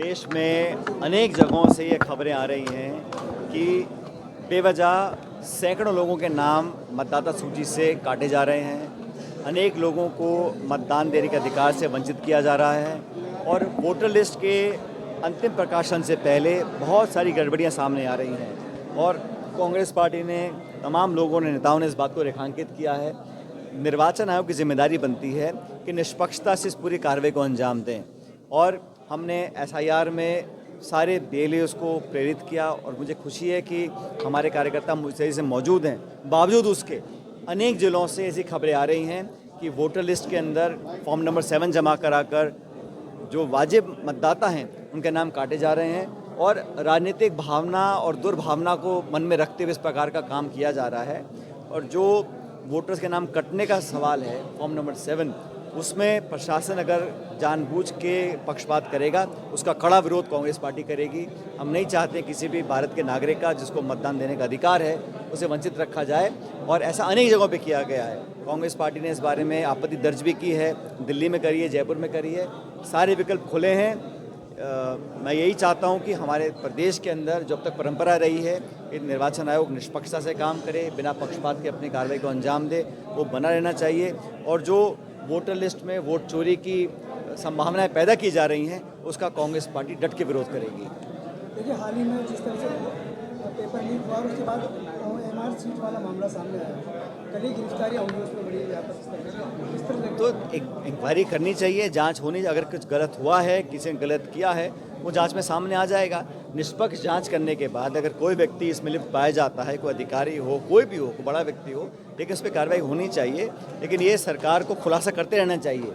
देश में अनेक जगहों से ये खबरें आ रही हैं कि बेवजह सैकड़ों लोगों के नाम मतदाता सूची से काटे जा रहे हैं। अनेक लोगों को मतदान देने के अधिकार से वंचित किया जा रहा है और वोटर लिस्ट के अंतिम प्रकाशन से पहले बहुत सारी गड़बड़ियां सामने आ रही हैं और कांग्रेस पार्टी ने तमाम लोगों ने नेताओं ने इस बात को रेखांकित किया है। निर्वाचन आयोग की जिम्मेदारी बनती है कि निष्पक्षता से इस पूरी कार्रवाई को अंजाम दें और हमने एसआईआर में सारे बीएलओज़ को प्रेरित किया और मुझे खुशी है कि हमारे कार्यकर्ता सही से मौजूद हैं। बावजूद उसके अनेक जिलों से ऐसी खबरें आ रही हैं कि वोटर लिस्ट के अंदर फॉर्म नंबर 7 जमा कराकर जो वाजिब मतदाता हैं उनके नाम काटे जा रहे हैं और राजनीतिक भावना और दुर्भावना को मन में रखते हुए इस प्रकार का काम किया जा रहा है। और जो वोटर्स के नाम कटने का सवाल है फॉर्म नंबर 7, उसमें प्रशासन अगर जानबूझ के पक्षपात करेगा उसका कड़ा विरोध कांग्रेस पार्टी करेगी। हम नहीं चाहते किसी भी भारत के नागरिक का जिसको मतदान देने का अधिकार है उसे वंचित रखा जाए और ऐसा अनेक जगहों पे किया गया है। कांग्रेस पार्टी ने इस बारे में आपत्ति दर्ज भी की है, दिल्ली में करी है, जयपुर में करी है। सारे विकल्प खुले हैं। मैं यही चाहता हूं कि हमारे प्रदेश के अंदर जब तक परंपरा रही है कि निर्वाचन आयोग निष्पक्षता से काम करे, बिना पक्षपात के अपनी कार्रवाई को अंजाम दे, वो बना रहना चाहिए। और जो वोटर लिस्ट में वोट चोरी की संभावनाएं पैदा की जा रही हैं उसका कांग्रेस पार्टी डट के विरोध करेगी। देखिए, हाल ही में जिस तरह से पेपर लीक हुआ उसके बाद एमआर सीट वाला मामला सामने आया, कल ही गिरफ्तारियां हुई, उसमें बड़ी व्यापक इस तरह तो एक इंक्वायरी करनी चाहिए, जांच होनी। अगर कुछ गलत हुआ है, किसी ने गलत किया है, वो जांच में सामने आ जाएगा। निष्पक्ष जांच करने के बाद अगर कोई व्यक्ति इसमें लिप्त पाया जाता है, कोई अधिकारी हो, कोई भी हो, कोई बड़ा व्यक्ति हो, लेकिन उस पर कार्रवाई होनी चाहिए। लेकिन ये सरकार को खुलासा करते रहना चाहिए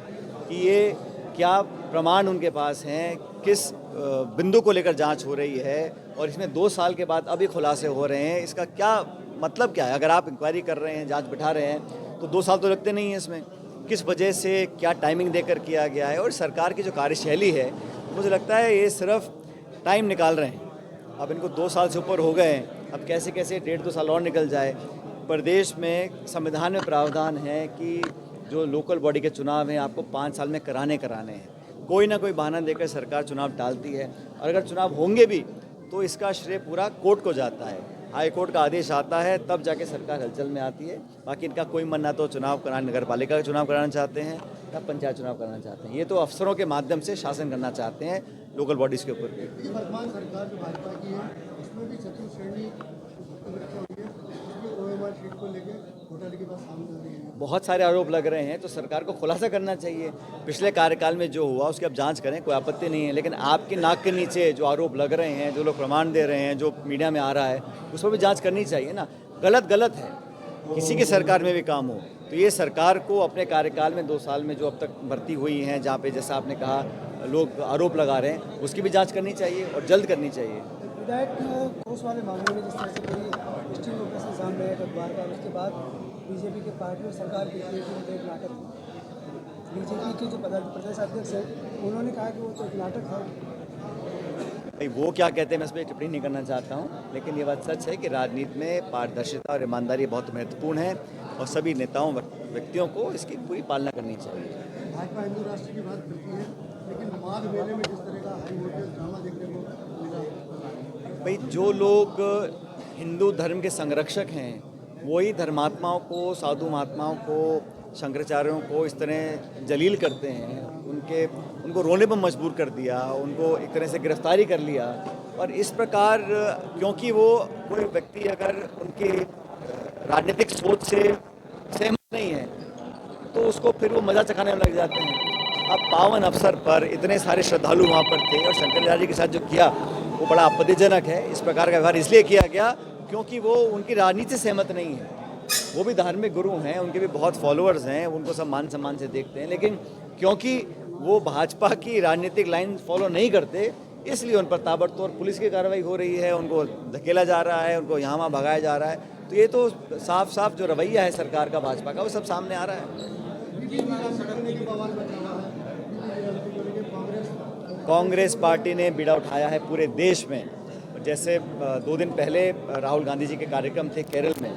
कि ये क्या प्रमाण उनके पास हैं, किस बिंदु को लेकर जांच हो रही है और इसमें 2 साल के बाद अभी खुलासे हो रहे हैं, इसका क्या मतलब क्या है। अगर आप इंक्वायरी कर रहे हैं, जांच बिठा रहे हैं, तो 2 साल तो लगते नहीं हैं इसमें। किस वजह से, क्या टाइमिंग देकर किया गया है। और सरकार की जो कार्यशैली है, मुझे लगता है ये सिर्फ टाइम निकाल रहे हैं। अब इनको 2 साल से ऊपर हो गए हैं, अब कैसे कैसे 1.5-2 साल और निकल जाए। प्रदेश में संविधान में प्रावधान है कि जो लोकल बॉडी के चुनाव हैं आपको 5 साल में कराने हैं। कोई ना कोई बहाना देकर सरकार चुनाव टालती है और अगर चुनाव होंगे भी तो इसका श्रेय पूरा कोर्ट को जाता है। हाई कोर्ट का आदेश आता है तब जाके सरकार हलचल में आती है। बाकी इनका कोई मन ना तो चुनाव कराना, नगर पालिका का चुनाव कराना चाहते हैं ना पंचायत चुनाव कराना चाहते हैं। ये तो अफसरों के माध्यम से शासन करना चाहते हैं लोकल बॉडीज़ के ऊपर भी। वर्तमान सरकार जो भाजपा की है उसमें भी चतुर्थ श्रेणी ओएमआर सीट को लेकर घोटाले की बात सामने आ रही है। बहुत सारे आरोप लग रहे हैं तो सरकार को खुलासा करना चाहिए। पिछले कार्यकाल में जो हुआ उसकी अब जांच करें, कोई आपत्ति नहीं है। लेकिन आपके नाक के नीचे जो आरोप लग रहे हैं, जो लोग प्रमाण दे रहे हैं, जो मीडिया में आ रहा है, उस पर भी जांच करनी चाहिए ना। गलत है, किसी की सरकार में भी काम हो तो ये सरकार को अपने कार्यकाल में 2 साल में जो अब तक भर्ती हुई हैं, जहाँ पे जैसा आपने कहा लोग आरोप लगा रहे हैं, उसकी भी जाँच करनी चाहिए और जल्द करनी चाहिए। विधायक घोष वाले मामले में जिस तरह से पूरी स्टिंग ऑपरेशन सामने आया अखबार का, उसके बाद बीजेपी के पार्टी और सरकार के एक नाटक, बीजेपी के जो प्रदेश अध्यक्ष है उन्होंने कहा कि वो तो एक नाटक था। भाई वो क्या कहते हैं मैं इस पर टिप्पणी नहीं करना चाहता हूँ, लेकिन ये बात सच है कि राजनीति में पारदर्शिता और ईमानदारी बहुत महत्वपूर्ण है और सभी नेताओं व्यक्तियों को इसकी पूरी पालना करनी चाहिए। भाजपा हिंदू राष्ट्र की बात करती है, लेकिन माघ मेले में जिस तरह का हाई वोल्टेज ड्रामा देखने को मिला। भाई जो लोग हिंदू धर्म के संरक्षक हैं वही धर्मात्माओं को, साधु महात्माओं को, शंकराचार्यों को इस तरह जलील करते हैं, उनको रोने पर मजबूर कर दिया, उनको एक तरह से गिरफ्तारी कर लिया। और इस प्रकार क्योंकि वो कोई व्यक्ति अगर उनकी राजनीतिक सोच से सहमत नहीं है तो उसको फिर वो मजा चखाने में लग जाते हैं। अब पावन अवसर पर इतने सारे श्रद्धालु वहाँ पर थे और शंकराचार्य जी के साथ जो किया वो बड़ा आपत्तिजनक है। इस प्रकार का व्यवहार इसलिए किया गया क्योंकि वो उनकी राजनीति से सहमत नहीं है। वो भी धार्मिक गुरु हैं, उनके भी बहुत फॉलोअर्स हैं, उनको सब मान सम्मान से देखते हैं, लेकिन क्योंकि वो भाजपा की राजनीतिक लाइन फॉलो नहीं करते इसलिए उन पर ताबड़तोड़ पुलिस की कार्रवाई हो रही है, उनको धकेला जा रहा है, उनको यहाँ वहाँ भगाया जा रहा है। तो ये तो साफ जो रवैया है सरकार का, भाजपा का, वो सब सामने आ रहा है। कांग्रेस पार्टी ने बीड़ा उठाया है पूरे देश में। जैसे 2 दिन पहले राहुल गांधी जी के कार्यक्रम थे केरल में,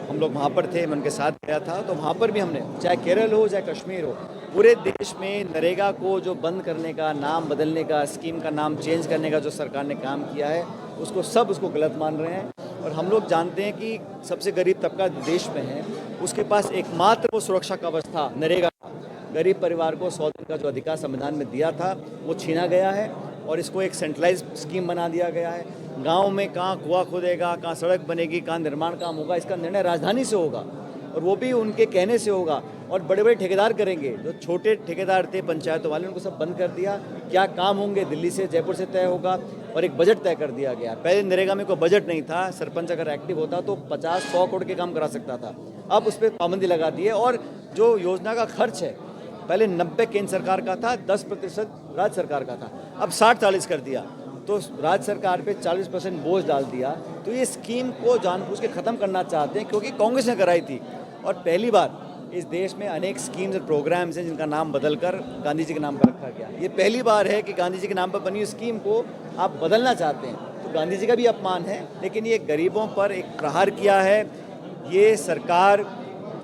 हम लोग वहाँ पर थे, मैं उनके साथ गया था, तो वहाँ पर भी हमने, चाहे केरल हो चाहे कश्मीर हो, पूरे देश में नरेगा को जो बंद करने का, नाम बदलने का, स्कीम का नाम चेंज करने का जो सरकार ने काम किया है, उसको गलत मान रहे हैं। और हम लोग जानते हैं कि सबसे गरीब तबका देश में है, उसके पास एकमात्र वो सुरक्षा कवच था नरेगा। गरीब परिवार को 100 दिन का जो अधिकार संविधान में दिया था वो छीना गया है और इसको एक सेंट्रलाइज स्कीम बना दिया गया है। गांव में कहाँ कुआं खोदेगा, कहाँ सड़क बनेगी, कहाँ निर्माण काम होगा, इसका निर्णय राजधानी से होगा और वो भी उनके कहने से होगा। और बड़े बड़े ठेकेदार करेंगे, जो छोटे ठेकेदार थे पंचायतों वाले, उनको सब बंद कर दिया। क्या काम होंगे दिल्ली से, जयपुर से तय होगा और एक बजट तय कर दिया गया। पहले नरेगा में कोई बजट नहीं था, सरपंच अगर एक्टिव होता तो 50-100 करोड़ के काम करा सकता था। अब उस पर पाबंदी लगा दी है और जो योजना का खर्च है पहले 90 केंद्र सरकार का था, 10% राज्य सरकार का था, अब 60-40 कर दिया। तो राज्य सरकार पे 40% बोझ डाल दिया। तो ये स्कीम को जानबूझ के ख़त्म करना चाहते हैं क्योंकि कांग्रेस ने कराई थी। और पहली बार इस देश में अनेक स्कीम्स और प्रोग्राम्स हैं जिनका नाम बदलकर गांधी जी के नाम पर रखा गया। ये पहली बार है कि गांधी जी के नाम पर बनी स्कीम को आप बदलना चाहते हैं, तो गांधी जी का भी अपमान है। लेकिन ये गरीबों पर एक प्रहार किया है। ये सरकार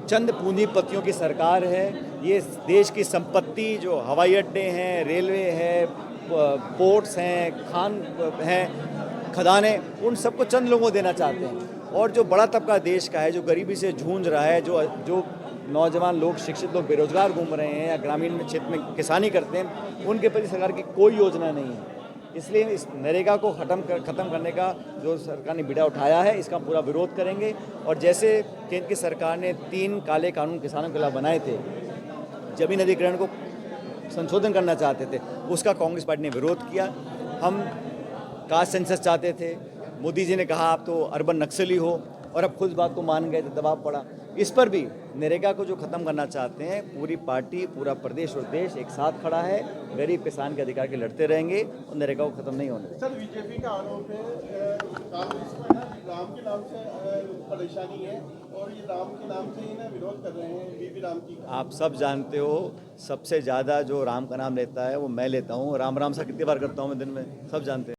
चंद पूंजीपतियों की सरकार है। ये देश की संपत्ति जो हवाई अड्डे हैं, रेलवे है, पोर्ट्स हैं, खान हैं, खदानें, उन सबको चंद लोगों को देना चाहते हैं। और जो बड़ा तबका देश का है, जो गरीबी से जूझ रहा है, जो नौजवान लोग, शिक्षित लोग बेरोजगार घूम रहे हैं या ग्रामीण क्षेत्र में किसानी करते हैं, उनके प्रति सरकार की कोई योजना नहीं है। इसलिए इस नरेगा को ख़त्म करने का जो सरकार ने बीड़ा उठाया है, इसका पूरा विरोध करेंगे। और जैसे केंद्र की सरकार ने 3 काले कानून किसानों के खिलाफ बनाए थे, जमीन अधिग्रहण को संशोधन करना चाहते थे, उसका कांग्रेस पार्टी ने विरोध किया। हम कास्ट सेंसस चाहते थे, मोदी जी ने कहा आप तो अर्बन नक्सली हो, और अब खुद बात को मान गए तो दबाव पड़ा। इस पर भी नरेगा को जो ख़त्म करना चाहते हैं, पूरी पार्टी, पूरा प्रदेश और देश एक साथ खड़ा है। गरीब किसान के अधिकार के लड़ते रहेंगे और नरेगा को ख़त्म नहीं होने। सर, बीजेपी का आरोप है कांग्रेस में ना राम के नाम से परेशानी है और ये राम के नाम से ही ना विरोध कर रहे हैं, बीबी राम की। आप सब जानते हो, सबसे ज़्यादा जो राम का नाम लेता है वो मैं लेता हूँ। राम राम सा कितनी बार करता हूँ मैं दिन में, सब जानते हैं।